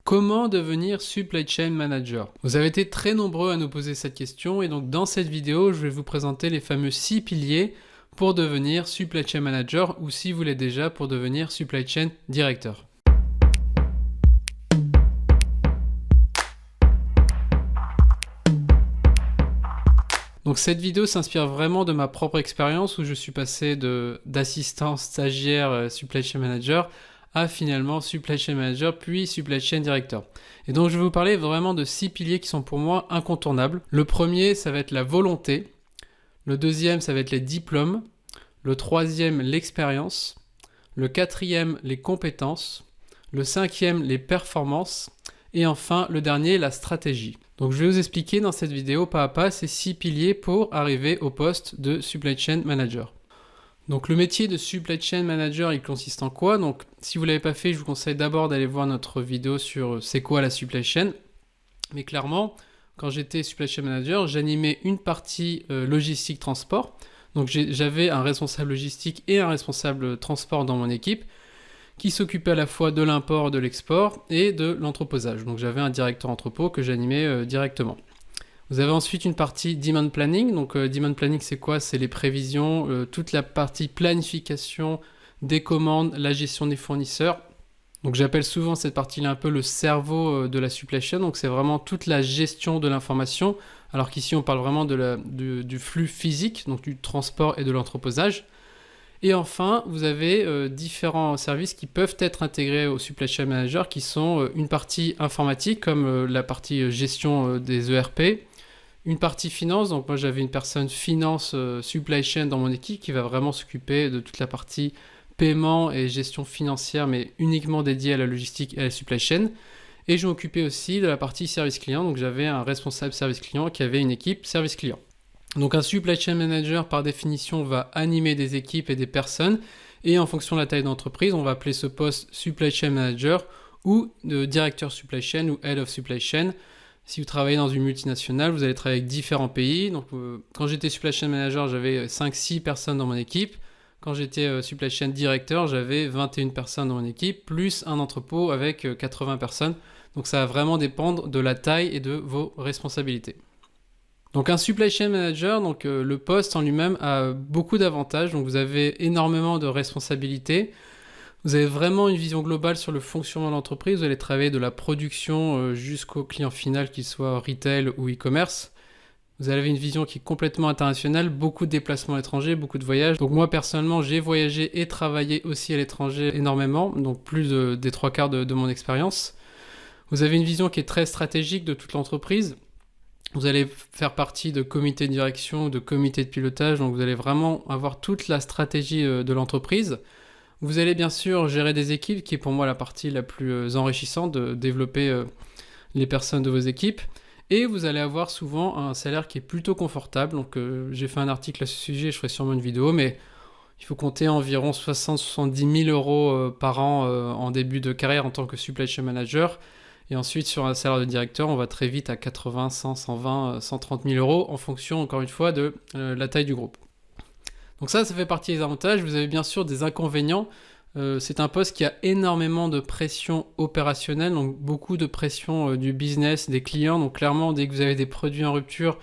Comment devenir Supply Chain Manager? Vous avez été très nombreux à nous poser cette question et donc dans cette vidéo, je vais vous présenter les fameux 6 piliers pour devenir Supply Chain Manager ou si vous l'êtes déjà pour devenir Supply Chain Director. Donc cette vidéo s'inspire vraiment de ma propre expérience où je suis passé d'assistant stagiaire Supply Chain Manager à finalement Supply Chain Manager puis Supply Chain Director. Et donc je vais vous parler vraiment de 6 piliers qui sont pour moi incontournables. Le premier, ça va être la volonté. Le deuxième, ça va être les diplômes. Le troisième, l'expérience. Le quatrième, les compétences. Le cinquième, les performances. Et enfin, le dernier, la stratégie. Donc je vais vous expliquer dans cette vidéo pas à pas ces 6 piliers pour arriver au poste de Supply Chain Manager. Donc le métier de Supply Chain Manager, il consiste en quoi? Donc si vous ne l'avez pas fait, je vous conseille d'abord d'aller voir notre vidéo sur c'est quoi la Supply Chain. Mais clairement, quand j'étais Supply Chain Manager, j'animais une partie logistique transport. Donc j'avais un responsable logistique et un responsable transport dans mon équipe qui s'occupait à la fois de l'import, de l'export et de l'entreposage. Donc j'avais un directeur entrepôt que j'animais directement. Vous avez ensuite une partie Demand Planning. Donc Demand Planning, c'est quoi? C'est les prévisions, toute la partie planification des commandes, la gestion des fournisseurs. Donc j'appelle souvent cette partie-là un peu le cerveau de la supply chain. Donc c'est vraiment toute la gestion de l'information. Alors qu'ici on parle vraiment du flux physique, donc du transport et de l'entreposage. Et enfin, vous avez différents services qui peuvent être intégrés au Supply Chain Manager qui sont une partie informatique comme la partie gestion des ERP, une partie finance, donc moi j'avais une personne finance supply chain dans mon équipe qui va vraiment s'occuper de toute la partie paiement et gestion financière mais uniquement dédiée à la logistique et à la supply chain. Et je m'occupais aussi de la partie service client, donc j'avais un responsable service client qui avait une équipe service client. Donc un supply chain manager par définition va animer des équipes et des personnes et en fonction de la taille d'entreprise, on va appeler ce poste supply chain manager ou directeur supply chain ou head of supply chain. Si vous travaillez dans une multinationale, vous allez travailler avec différents pays. Donc, quand j'étais supply chain manager, j'avais 5-6 personnes dans mon équipe. Quand j'étais supply chain director, j'avais 21 personnes dans mon équipe, plus un entrepôt avec 80 personnes. Donc, ça va vraiment dépendre de la taille et de vos responsabilités. Donc, un supply chain manager, donc, le poste en lui-même a beaucoup d'avantages. Donc, vous avez énormément de responsabilités. Vous avez vraiment une vision globale sur le fonctionnement de l'entreprise. Vous allez travailler de la production jusqu'au client final, qu'il soit retail ou e-commerce. Vous avez une vision qui est complètement internationale, beaucoup de déplacements à l'étranger, beaucoup de voyages. Donc moi personnellement, j'ai voyagé et travaillé aussi à l'étranger énormément, donc plus des 3/4 de mon expérience. Vous avez une vision qui est très stratégique de toute l'entreprise. Vous allez faire partie de comités de direction, de comités de pilotage, donc vous allez vraiment avoir toute la stratégie de l'entreprise. Vous allez bien sûr gérer des équipes, qui est pour moi la partie la plus enrichissante, de développer les personnes de vos équipes. Et vous allez avoir souvent un salaire qui est plutôt confortable. Donc j'ai fait un article à ce sujet, je ferai sûrement une vidéo, mais il faut compter environ 60-70 000 euros par an en début de carrière en tant que supply chain manager. Et ensuite sur un salaire de directeur, on va très vite à 80, 100, 120, 130 000 euros en fonction encore une fois de la taille du groupe. Donc ça fait partie des avantages. Vous avez bien sûr des inconvénients. C'est un poste qui a énormément de pression opérationnelle, donc beaucoup de pression du business, des clients. Donc clairement, dès que vous avez des produits en rupture,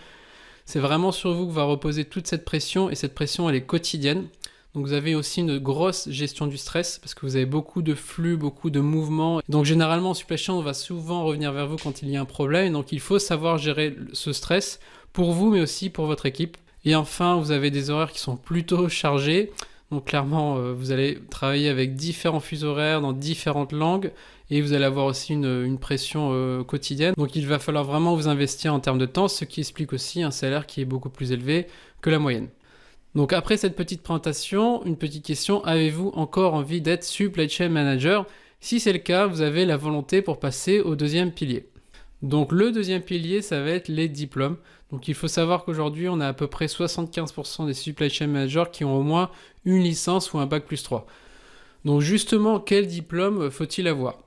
c'est vraiment sur vous que va reposer toute cette pression. Et cette pression, elle est quotidienne. Donc vous avez aussi une grosse gestion du stress parce que vous avez beaucoup de flux, beaucoup de mouvements. Donc généralement, en supply chain, on va souvent revenir vers vous quand il y a un problème. Donc il faut savoir gérer ce stress pour vous, mais aussi pour votre équipe. Et enfin, vous avez des horaires qui sont plutôt chargés. Donc clairement, vous allez travailler avec différents fuseaux horaires dans différentes langues et vous allez avoir aussi une pression quotidienne. Donc il va falloir vraiment vous investir en termes de temps, ce qui explique aussi un salaire qui est beaucoup plus élevé que la moyenne. Donc après cette petite présentation, une petite question, avez-vous encore envie d'être supply chain manager? Si c'est le cas, vous avez la volonté pour passer au deuxième pilier. Donc le deuxième pilier, ça va être les diplômes. Donc il faut savoir qu'aujourd'hui, on a à peu près 75% des supply chain managers qui ont au moins une licence ou un bac+3. Donc justement, quel diplôme faut-il avoir?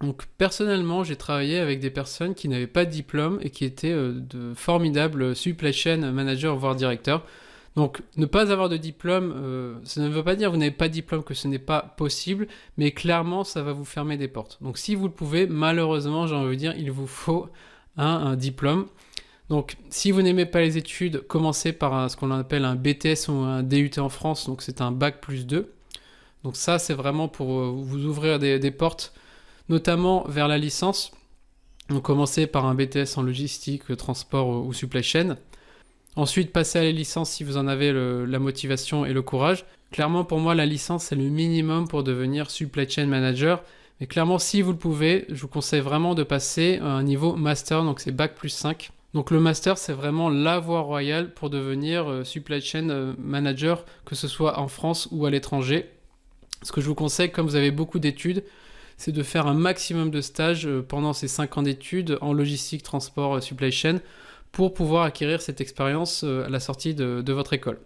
Donc personnellement, j'ai travaillé avec des personnes qui n'avaient pas de diplôme et qui étaient de formidables supply chain managers, voire directeurs. Donc, ne pas avoir de diplôme, ça ne veut pas dire que vous n'avez pas de diplôme, que ce n'est pas possible, mais clairement, ça va vous fermer des portes. Donc, si vous le pouvez, malheureusement, j'ai envie de dire, il vous faut un diplôme. Donc, si vous n'aimez pas les études, commencez par ce qu'on appelle un BTS ou un DUT en France, donc c'est un bac plus 2. Donc ça, c'est vraiment pour vous ouvrir des portes, notamment vers la licence. Donc, commencez par un BTS en logistique, transport ou supply chain. Ensuite, passez à la licence si vous en avez la motivation et le courage. Clairement, pour moi, la licence, c'est le minimum pour devenir supply chain manager. Mais clairement, si vous le pouvez, je vous conseille vraiment de passer à un niveau master, donc c'est bac plus 5. Donc le master, c'est vraiment la voie royale pour devenir supply chain manager, que ce soit en France ou à l'étranger. Ce que je vous conseille, comme vous avez beaucoup d'études, c'est de faire un maximum de stages pendant ces 5 ans d'études en logistique, transport, supply chain, pour pouvoir acquérir cette expérience à la sortie de votre école.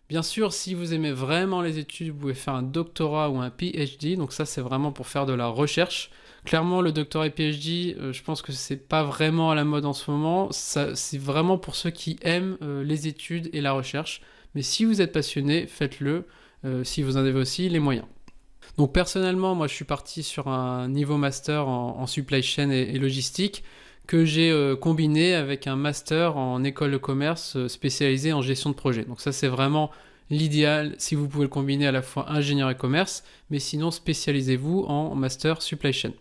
Bien sûr, si vous aimez vraiment les études, vous pouvez faire un doctorat ou un PhD, donc ça c'est vraiment pour faire de la recherche. Clairement, le doctorat et PhD, je pense que c'est pas vraiment à la mode en ce moment, c'est vraiment pour ceux qui aiment les études et la recherche. Mais si vous êtes passionné, faites-le, si vous en avez aussi les moyens. Donc personnellement, moi je suis parti sur un niveau master en supply chain et logistique, que j'ai combiné avec un master en école de commerce spécialisé en gestion de projet. Donc ça, c'est vraiment l'idéal si vous pouvez le combiner à la fois ingénieur et commerce, mais sinon spécialisez-vous en master supply chain.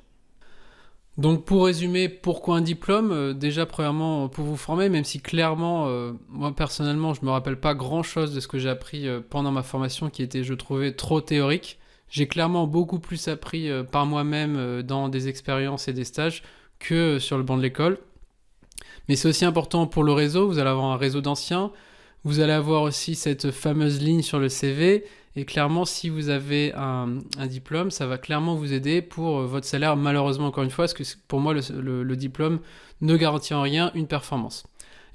Donc pour résumer, pourquoi un diplôme? Déjà premièrement pour vous former, même si clairement, moi personnellement, je ne me rappelle pas grand-chose de ce que j'ai appris pendant ma formation qui était, je trouvais, trop théorique. J'ai clairement beaucoup plus appris par moi-même dans des expériences et des stages que sur le banc de l'école. Mais c'est aussi important pour le réseau, vous allez avoir un réseau d'anciens, vous allez avoir aussi cette fameuse ligne sur le CV, et clairement si vous avez un diplôme, ça va clairement vous aider pour votre salaire, malheureusement encore une fois, parce que pour moi le diplôme ne garantit en rien une performance.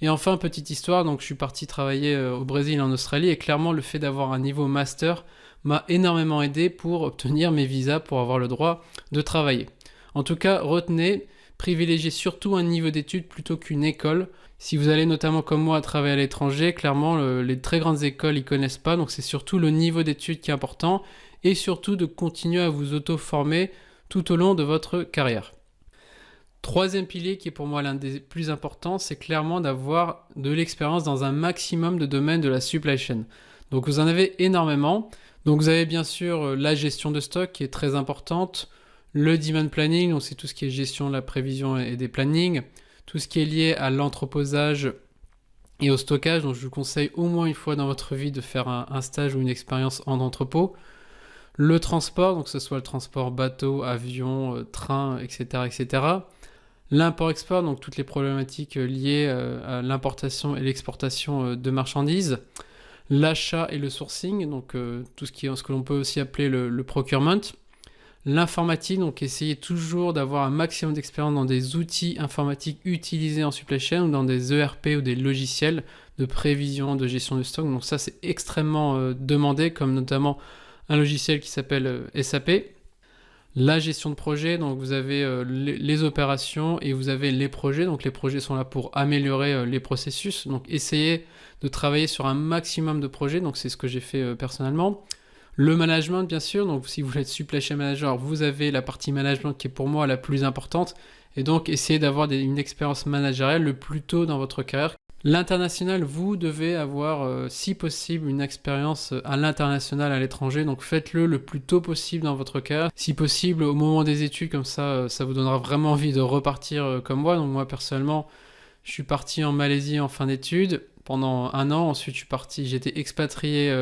Et enfin, petite histoire, donc je suis parti travailler au Brésil et en Australie, et clairement le fait d'avoir un niveau master m'a énormément aidé pour obtenir mes visas, pour avoir le droit de travailler. En tout cas, retenez, privilégiez surtout un niveau d'études plutôt qu'une école. Si vous allez notamment comme moi travailler à l'étranger, clairement les très grandes écoles ils connaissent pas, donc c'est surtout le niveau d'études qui est important et surtout de continuer à vous auto-former tout au long de votre carrière. Troisième pilier qui est pour moi l'un des plus importants, c'est clairement d'avoir de l'expérience dans un maximum de domaines de la supply chain. Donc vous en avez énormément. Donc vous avez bien sûr la gestion de stock qui est très importante, le demand planning, donc c'est tout ce qui est gestion de la prévision et des plannings, tout ce qui est lié à l'entreposage et au stockage, donc je vous conseille au moins une fois dans votre vie de faire un stage ou une expérience en entrepôt. Le transport, donc que ce soit le transport bateau, avion, train, etc. etc. L'import-export, donc toutes les problématiques liées à l'importation et l'exportation de marchandises. L'achat et le sourcing, donc tout ce que l'on peut aussi appeler le procurement. L'informatique, donc essayez toujours d'avoir un maximum d'expérience dans des outils informatiques utilisés en supply chain ou dans des ERP ou des logiciels de prévision, de gestion de stock. Donc ça, c'est extrêmement demandé, comme notamment un logiciel qui s'appelle SAP. La gestion de projet, donc vous avez les opérations et vous avez les projets. Donc les projets sont là pour améliorer les processus. Donc essayez de travailler sur un maximum de projets. Donc c'est ce que j'ai fait personnellement. Le management, bien sûr, donc si vous voulez être supply chain manager, vous avez la partie management qui est pour moi la plus importante. Et donc, essayez d'avoir une expérience managériale le plus tôt dans votre carrière. L'international, vous devez avoir, si possible, une expérience à l'international, à l'étranger. Donc, faites-le le plus tôt possible dans votre carrière. Si possible, au moment des études, comme ça vous donnera vraiment envie de repartir comme moi. Donc, moi, personnellement, je suis parti en Malaisie en fin d'études pendant 1 an. Ensuite, j'ai été expatrié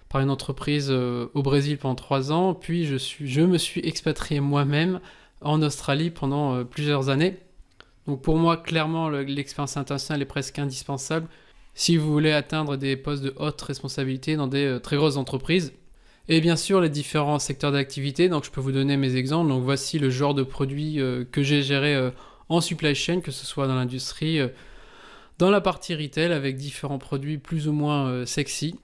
par une entreprise au Brésil pendant 3 ans, puis je me suis expatrié moi-même en Australie pendant plusieurs années. Donc pour moi, clairement, l'expérience internationale est presque indispensable si vous voulez atteindre des postes de haute responsabilité dans des très grosses entreprises. Et bien sûr, les différents secteurs d'activité, donc je peux vous donner mes exemples. Donc voici le genre de produits que j'ai géré en supply chain, que ce soit dans l'industrie, dans la partie retail, avec différents produits plus ou moins sexy.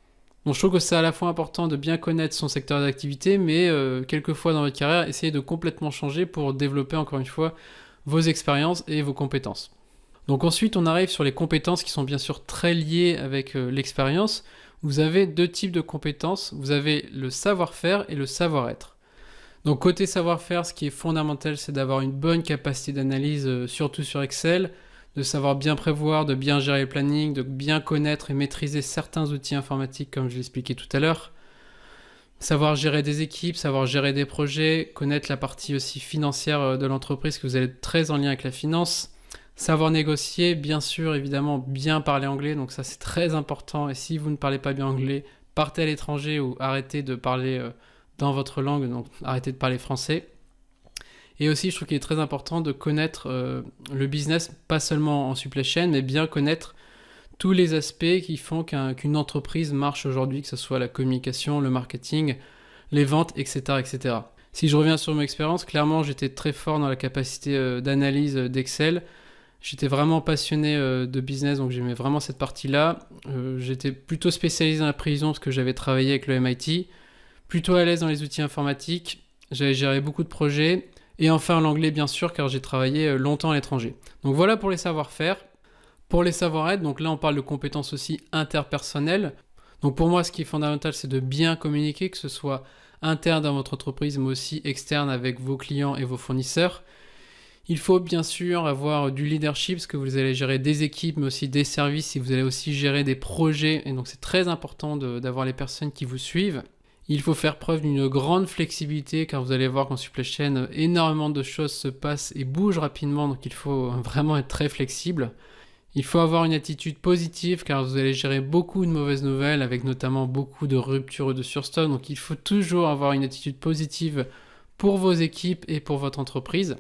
Donc je trouve que c'est à la fois important de bien connaître son secteur d'activité, mais quelquefois dans votre carrière, essayez de complètement changer pour développer encore une fois vos expériences et vos compétences. Donc ensuite, on arrive sur les compétences qui sont bien sûr très liées avec l'expérience. Vous avez deux types de compétences. Vous avez le savoir-faire et le savoir-être. Donc côté savoir-faire, ce qui est fondamental, c'est d'avoir une bonne capacité d'analyse, surtout sur Excel, de savoir bien prévoir, de bien gérer le planning, de bien connaître et maîtriser certains outils informatiques comme je l'expliquais tout à l'heure. Savoir gérer des équipes, savoir gérer des projets, connaître la partie aussi financière de l'entreprise, que vous allez être très en lien avec la finance. Savoir négocier, bien sûr, évidemment, bien parler anglais, donc ça c'est très important. Et si vous ne parlez pas bien anglais, partez à l'étranger ou arrêtez de parler dans votre langue, donc arrêtez de parler français. Et aussi, je trouve qu'il est très important de connaître le business, pas seulement en supply chain, mais bien connaître tous les aspects qui font qu'une entreprise marche aujourd'hui, que ce soit la communication, le marketing, les ventes, etc., etc. Si je reviens sur mon expérience, clairement, j'étais très fort dans la capacité d'analyse d'Excel. J'étais vraiment passionné de business, donc j'aimais vraiment cette partie-là. J'étais plutôt spécialisé dans la prévision parce que j'avais travaillé avec le MIT. Plutôt à l'aise dans les outils informatiques. J'avais géré beaucoup de projets. Et enfin l'anglais, bien sûr, car j'ai travaillé longtemps à l'étranger. Donc voilà pour les savoir-faire. Pour les savoir-être, donc là on parle de compétences aussi interpersonnelles. Donc pour moi, ce qui est fondamental, c'est de bien communiquer, que ce soit interne dans votre entreprise, mais aussi externe avec vos clients et vos fournisseurs. Il faut bien sûr avoir du leadership, parce que vous allez gérer des équipes, mais aussi des services, et vous allez aussi gérer des projets. Et donc c'est très important d'avoir les personnes qui vous suivent. Il faut faire preuve d'une grande flexibilité, car vous allez voir qu'en supply chain, énormément de choses se passent et bougent rapidement, donc il faut vraiment être très flexible. Il faut avoir une attitude positive, car vous allez gérer beaucoup de mauvaises nouvelles, avec notamment beaucoup de ruptures ou de surstock. Donc il faut toujours avoir une attitude positive pour vos équipes et pour votre entreprise.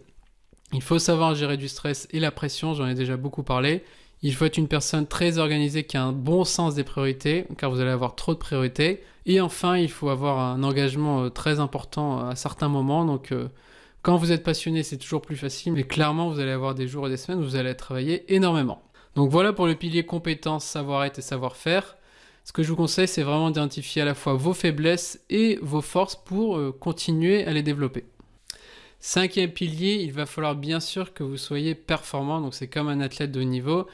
Il faut savoir gérer du stress et la pression, j'en ai déjà beaucoup parlé. Il faut être une personne très organisée qui a un bon sens des priorités, car vous allez avoir trop de priorités. Et enfin, il faut avoir un engagement très important à certains moments. Donc quand vous êtes passionné, c'est toujours plus facile, mais clairement, vous allez avoir des jours et des semaines où vous allez travailler énormément. Donc voilà pour le pilier compétences, savoir-être et savoir-faire. Ce que je vous conseille, c'est vraiment d'identifier à la fois vos faiblesses et vos forces pour continuer à les développer. Cinquième pilier, il va falloir bien sûr que vous soyez performant. Donc c'est comme un athlète de haut niveau.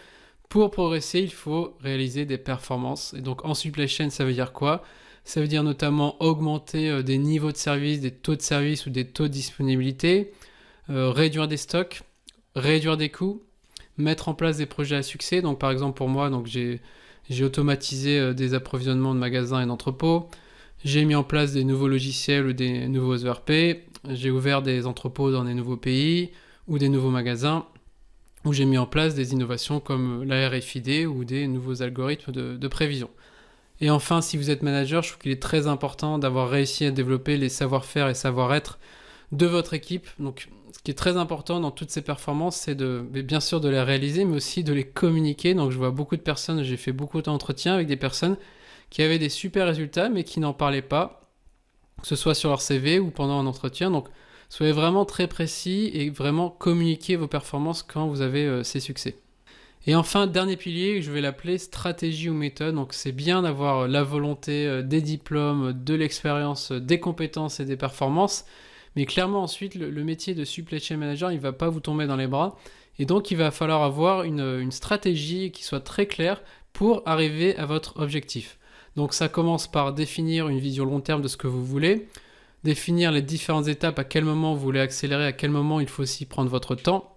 Pour progresser, il faut réaliser des performances. Et donc en supply chain, ça veut dire quoi ? Ça veut dire notamment augmenter des niveaux de service, des taux de service ou des taux de disponibilité, réduire des stocks, réduire des coûts, mettre en place des projets à succès. Donc par exemple pour moi, donc j'ai automatisé des approvisionnements de magasins et d'entrepôts. J'ai mis en place des nouveaux logiciels ou des nouveaux ERP. J'ai ouvert des entrepôts dans des nouveaux pays ou des nouveaux magasins, où j'ai mis en place des innovations comme la RFID ou des nouveaux algorithmes de prévision. Et enfin, si vous êtes manager, je trouve qu'il est très important d'avoir réussi à développer les savoir-faire et savoir-être de votre équipe. Donc, ce qui est très important dans toutes ces performances, c'est bien sûr de les réaliser, mais aussi de les communiquer. Donc, je vois beaucoup de personnes, j'ai fait beaucoup d'entretiens avec des personnes qui avaient des super résultats, mais qui n'en parlaient pas, que ce soit sur leur CV ou pendant un entretien. Donc, soyez vraiment très précis et vraiment communiquez vos performances quand vous avez ces succès. Et enfin, dernier pilier, je vais l'appeler stratégie ou méthode. Donc c'est bien d'avoir la volonté, des diplômes, de l'expérience, des compétences et des performances. Mais clairement ensuite, le métier de supply chain manager, il ne va pas vous tomber dans les bras. Et donc il va falloir avoir une stratégie qui soit très claire pour arriver à votre objectif. Donc ça commence par définir une vision long terme de ce que vous voulez, définir les différentes étapes, à quel moment vous voulez accélérer, à quel moment il faut aussi prendre votre temps,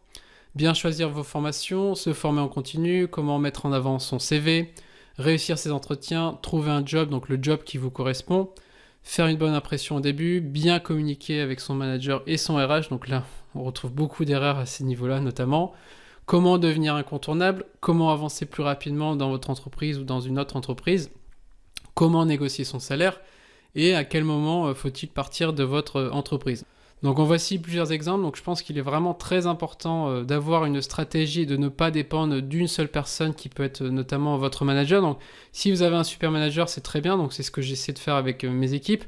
bien choisir vos formations, se former en continu, comment mettre en avant son CV, réussir ses entretiens, trouver un job, donc le job qui vous correspond, faire une bonne impression au début, bien communiquer avec son manager et son RH, donc là on retrouve beaucoup d'erreurs à ces niveaux-là notamment, comment devenir incontournable, comment avancer plus rapidement dans votre entreprise ou dans une autre entreprise, comment négocier son salaire et à quel moment faut-il partir de votre entreprise. Donc en voici plusieurs exemples. Donc je pense qu'il est vraiment très important d'avoir une stratégie et de ne pas dépendre d'une seule personne qui peut être notamment votre manager. Donc si vous avez un super manager, c'est très bien. Donc c'est ce que j'essaie de faire avec mes équipes.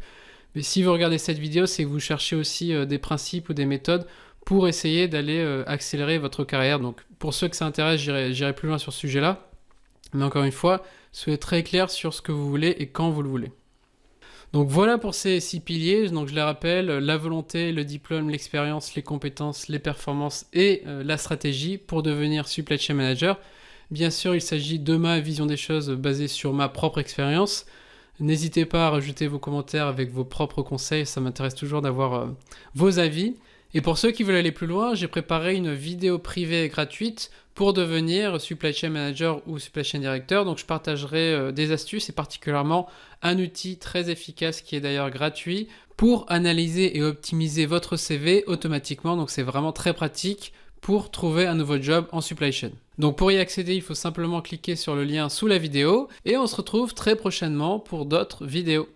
Mais si vous regardez cette vidéo, c'est que vous cherchez aussi des principes ou des méthodes pour essayer d'aller accélérer votre carrière. Donc pour ceux que ça intéresse, j'irai plus loin sur ce sujet-là. Mais encore une fois, soyez très clair sur ce que vous voulez et quand vous le voulez. Donc voilà pour ces 6 piliers. Donc je les rappelle, la volonté, le diplôme, l'expérience, les compétences, les performances et la stratégie pour devenir supply chain manager. Bien sûr, il s'agit de ma vision des choses basée sur ma propre expérience. N'hésitez pas à rajouter vos commentaires avec vos propres conseils, ça m'intéresse toujours d'avoir vos avis. Et pour ceux qui veulent aller plus loin, j'ai préparé une vidéo privée gratuite pour devenir supply chain manager ou supply chain directeur. Donc je partagerai des astuces et particulièrement un outil très efficace qui est d'ailleurs gratuit pour analyser et optimiser votre CV automatiquement. Donc c'est vraiment très pratique pour trouver un nouveau job en supply chain. Donc pour y accéder, il faut simplement cliquer sur le lien sous la vidéo et on se retrouve très prochainement pour d'autres vidéos.